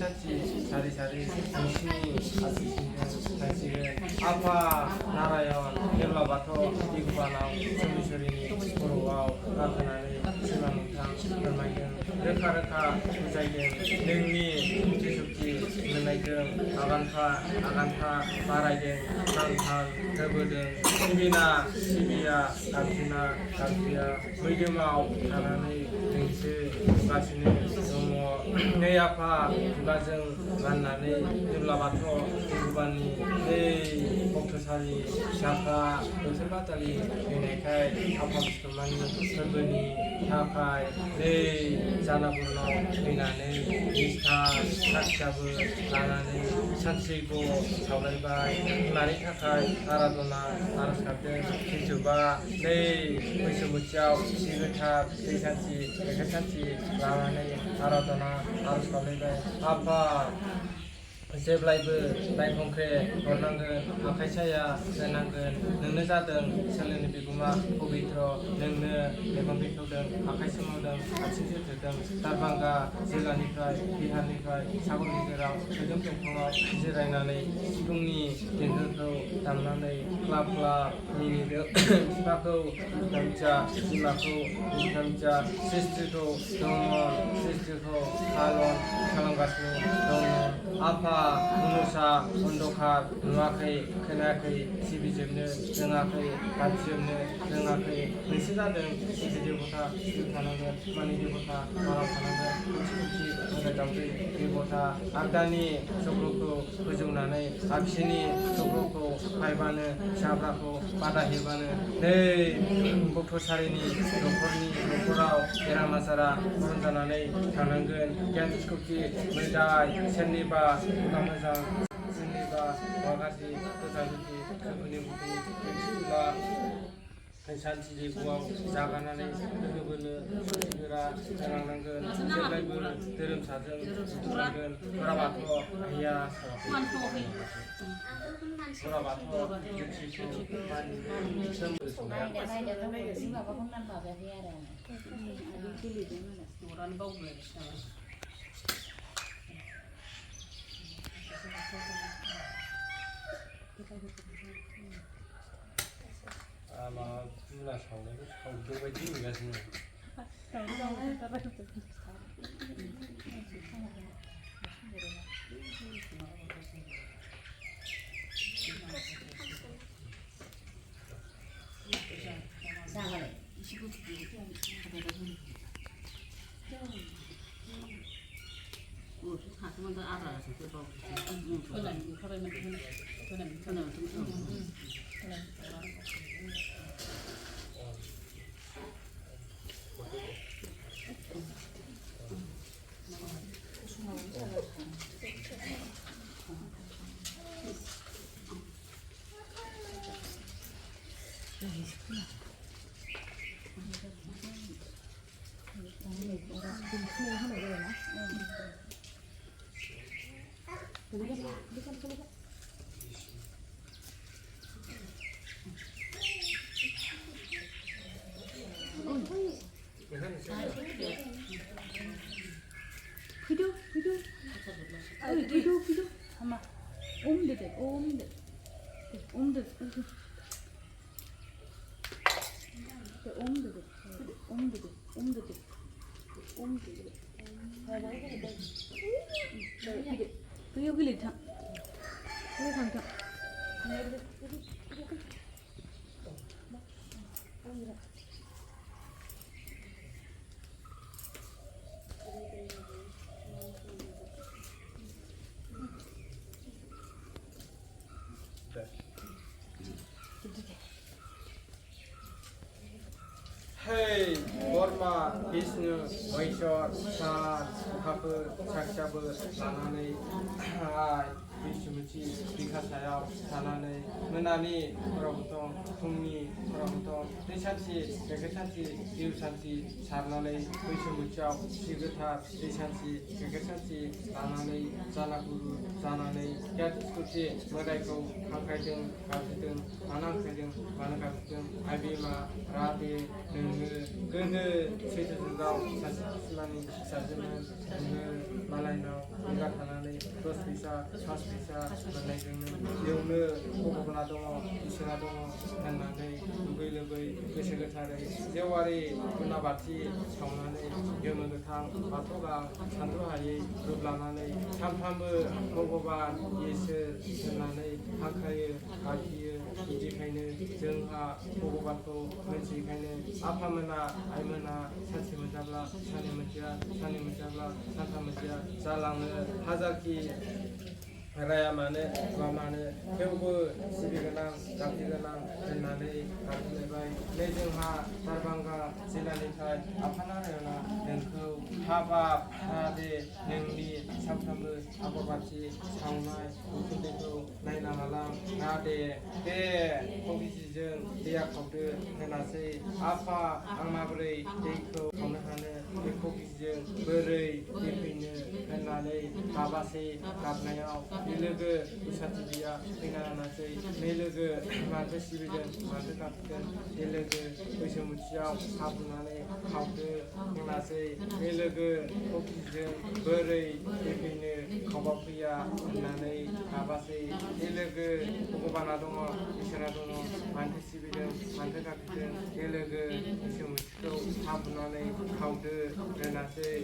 괜찮지 자리자리 정신이 아시시는 자식은 아파 나라연 델라바토 이구바나우 소미소리니 보로와우 나타나니 실망탕 얼마이든 르카르카 부자이든 능리 지숙지 눈나이든 아간타 마라이든 강탕 더브든 시비나 시비야 남피야 물금아우 가난의 등스 가시는 너무 내 아파 부가정 만나니 델라바토 이구바니 내 목토살이 샤파 요새바달이 유네카이 아파비스토마니 설근이 타카이 내 자나불로 위나는 이스타 삭잡을 나나는 산치고 사울바이 마리 타카이 아라도나 아르스카든 기주바 내 의수무짜오 시그탑 대산치 대산치 나나는 아라도나 아르스카든 아파 जेब्लायबो लाइफंख्रे हरनांगोन आखाइ साया होनांगोन नोंनो जादों सोलोंनो बिगुमा पबित्र नोंनो मेगन बेखेवदों आखाइ सोमावदों आथिं जोथोदों दारभांगा जिल्लानिफ्राय बिहारनिफ्राय सागर गेजेराव सोदोम दंफाङाव जिरायनानै सिफुंनि देंखोखौ दामनानै क्लाब क्लाब मिनिदों बिफाखौ बिफामिजा बिमाखौ बिफामिजा सिस्ट्रिखौ दंमोन सिस्ट्रिखौ पालन खालामगासिनो दंमोन आफा मुनुसा अन्धकार नुवाखै खोनायाखै सिबिजोबनो रोङाखै गाबज्रिजोबनो रोङाखै मोनसे जादों सिजि देबथा सिजि थानांगोन मानि देबथा माराव थानांगोन मोनसे मोदाय दावदै देबथा आगदानि चक्रखौ फोजौनानै आगसिनि चक्रखौ फायबानो फिसाफ्राखौ बादा हेबानो नै बक्टसारिनि न'खराव बेराम आजारा खरन जानानै थानांगोन गियान स्कुटि मोदाय सोरनिबा मोजां सोरनिबा गाज्रि गोजाननि सोरनि बुद्धि दिन्थिब्ला सानथि जिउआव जागानानै लोगोबोनो गोरा जालांनांगोन जेब्लायबो धोरोमसाजों थांगोन बोराबाथ' आइया बोराबाथ' दुखिखौ सोमोन्दो संनाया माबाखौ नांबायाखै आरो 아마 누나 사오는데 사오는 거지 이거는. 하면 더 알아서 그거 그는 비도 아마 옴드대 옴드 여기 리타 여기 강타 Hey, Borma, Vishnu, Vaishor, San, Kapu, Sakchabu, Sanani, बैसोमुथि बिखा सायाव थानानै मोनानि हरावबोथ' फुंनि हरावबोथ' दै सान्थि गाइखेर सान्थि जिउ सान्थि सारनानै बैसोमुथियाव सि गोथार दै सान्थि गाइखेर सान्थि लानानै जानागुरु जानानै गियाथिस्कुथि मोदायखौ हांख्रायदों गाबज्रिदों मानो हांख्रायदों मानो गाबज्रिदों आइ बिमा राधे नोङो गोदो सैथो जुगाव सासे सिमानि फिसाजोमोन नोङो मालायनाव बिगा थानानै 10 फैसा 5 फैसा मोननायजोंनो बेयावनो भगबाना दङ इसोरा दङ होननानै दुगै लोबै गोसो गोथारै जेवारि गुना बाथि सावनानै गोमो गोथां बाथौ गां सानथ्र' हायै रुप लानानै सानफ्रामबो भगबान इसोर होननानै हांख्रायो गाबज्रियो बिदिखायनो जोंहा भगबानखौ मोनथियैखायनो आफामोना आइमोना सानसे मोनजाब्ला साननै मोनजाया साननै मोनजाब्ला सानथाम मोनजाया जालाङो हाजारखि राया मानो मा मानो थेवबो सिबि गोनां गाबज्रि गोनां होननानै गाबज्रिलायबाय नै जोंहा दारभांगा जिल्लानिफ्राय आफानारायणआ नोंखौ हाबाब जाहाथे नोंनि सानफ्रामबो आगर बाथि सावनाय उखुन्दैखौ नायनाङालां जाहाथे बे खगिजिजों दैया खावदो होनासै आफा आं माबोरै दैखौ खावनो हानो बे खगिजिजों बोरै दै फैनो होननानै गाबासै गाबनायाव बे लोगो उसाथि बिया फैना होनासै नै लोगो माथो सिबिदों माथो गाबदों बे लोगो बैसोमुथियाव हाबुनानै खावदो होनासै बे लोगो खगिजिजों बोरै दै फैनो खावबा फैया होननानै गाबासै बे लोगो भगबाना दङ इसोरा दङ मानोथो सिबिदों मानोथो गाबज्रिदों बे लोगो बैसोमुथिखौ हाबुनानै खावदो होनासै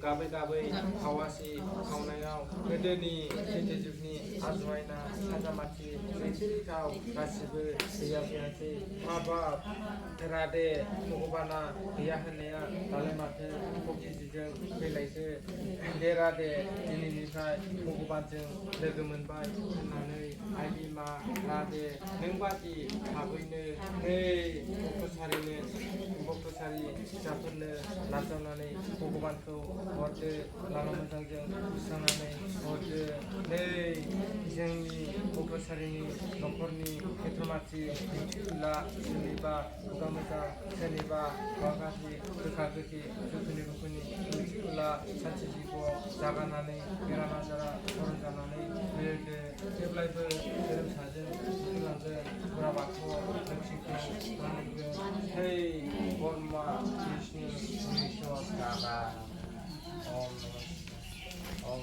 गाबै गाबै खावासै खावनायाव गोदोनि सैथो जुगनि आजवायना साजामाथि लैथोरिखाव गासिबो गैया फैयासै हाबाब राधे भगबाना गैया होननाया दालाय माथो खगिजिजों फैलायखो दे राधे दिनैनिफ्राय भगबानजों लोगो मोनबाय होननानै आइ बिमा राधे नों बादि थाबैनो नै भक्तसारि फिसाफोरनो नाजावनानै भगबानखौ हरदो लामा मोजांजों सुस्रांनानै हरदो नै जोंनि भक्तसारिनि न'खरनि खेत्रमाथि दिन्थिफुला सोरनिबा खुगा मोजां सोरनिबा खुगा गाज्रि गोखा गोखै दुखुनि दिन्थिफुला सान्थि जिउआव जागानानै बेराम आजारा खरं जानानै होदो जेब्लायबो धोरोमसाजों सुखुलांगोन बुरा बाथौआव लोक्षिखौ मानिगोन हे ब्रह्मा विष्णु महेश्वर बाबा Om Om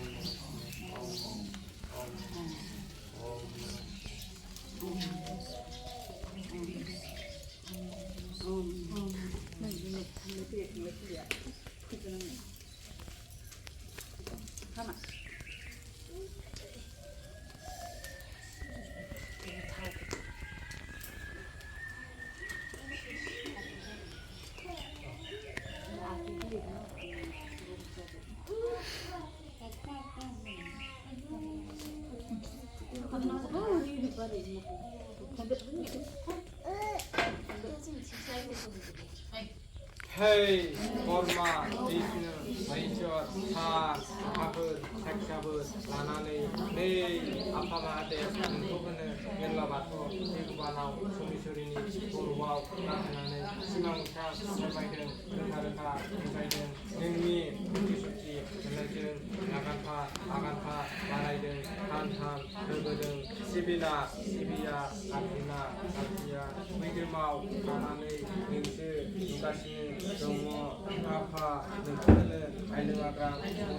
Hey, Borma, Vishnu, Maheshwar, Thar, Thakur, Sakshabur, Lanani, Nei, Apa Mahadev, Nengko Hono, Merla Bato, Nikubanau, Sumishurini, Purwau, Nahanani, Simang Ucap, Semaideng, Reka-reka, Rekaideng, Nengmi, Bukti Suci, Menajeng, Naganpa, Aganpa, Baraideng, Han-han, Rebedeng, Sibina, Sibiya, Arjuna, Arjiya, Widimau, Lanani, Nengse, Nukasini, Dongo, Apa, Nengkene, Ailengaga,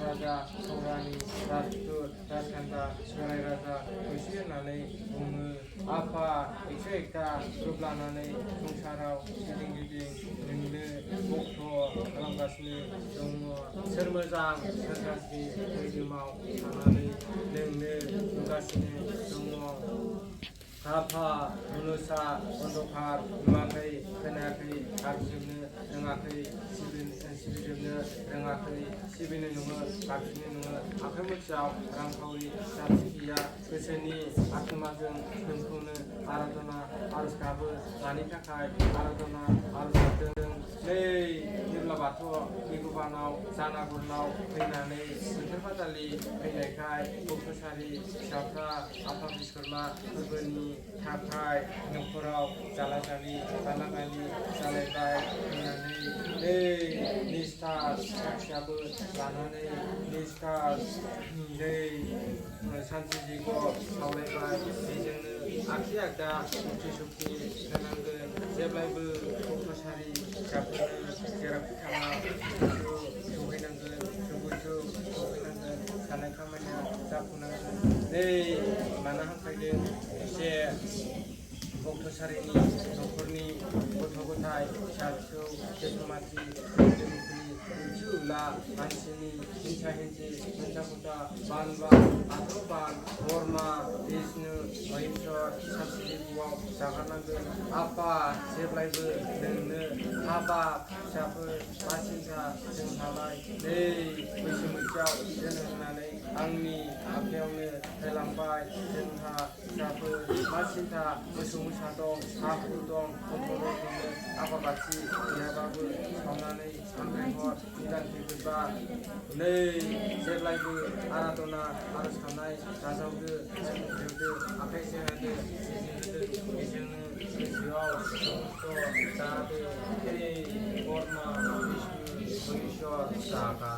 Raja, Saurani, Rajput, Rajkanta, Serai Raja, Kusianani, Bungu, Apa, Eksa-ekta, Rublanani, Sungsarau, Giding-giding, Nengle, Bokto, Kalamgasini, Dongo, Soर मोजां सोर गाज्रि धोरोमाव थानानै नोंनो नुगासिनो दङ आफा मुनुसा अन्धकार नुवाखै खोनायाखै गाबज्रिजोबनो रोङाखै सिबिजोबनो रोङाखै सिबिनो नोङो गाबज्रिनो नोङो आखाइ मुथियाव रांखावरि जाथि गैया गोसोनि आत्माजों नोंखौनो आराधना आरज गाबो मानि थाखाय आराधना आरज गाबदों नै जेब्ला बाथौआव निगुबानाव जानागुरनाव फैनानै बोथोर सालि फैनायखाय गथ'सारि फिसाफ्रा आफा बिसरमा फोरबोनि थाखाय न'खराव जालाजालि गालागालि जालायबाय होननानै निस्थार साखियाबो लानानै निस्थार सान्थि जैग' सावलायबाय बेजोंनो आगसि आगदा सक्ति सक्ति होनांगोन जेब्लायबो गथ'सारि फिसाफोरनो जेरावखि थाङा सहैनांगोन सहैनांगोन साननाय खामानिया जाफुंनांगोन मानो हांख्रायदों एसे गथ'सारिनि न'खरनि गथ' गथाय फिसा फिसौ जेथमाथि ओंथि उला मानसिनि हिंसा हिंसि हिंसा खुथा बान आथौ बान बरमा बिष्णु महेश्वर सानस्रिखौआव जागारनांगोन आफा जेब्लायबो नोंनो हाबा फिसाफोर मा सिन्था जोंहालाय बैसोमुथियाव जोनोम होनानै आंनि आखायावनो होलांबाय जोंहा फिसाफोर मा सिन्था मोसौ मोसा दं हा हु दं गथ' दंनो आफा बाथि गैयाबाबो सावनानै सानद्रायहर निदान खैफोदबा जेब्लायबो आराधना आरज गाबनाय नाजावदो जोंदो आखाइ जोंहादो बेजोंनो गोसोआव खस्थ' जादो बरमा बिष्णु महेश्वर जागा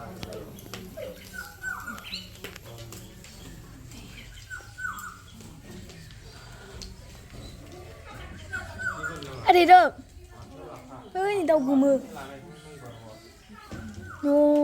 Ada dong. Ini tahu gumu. No.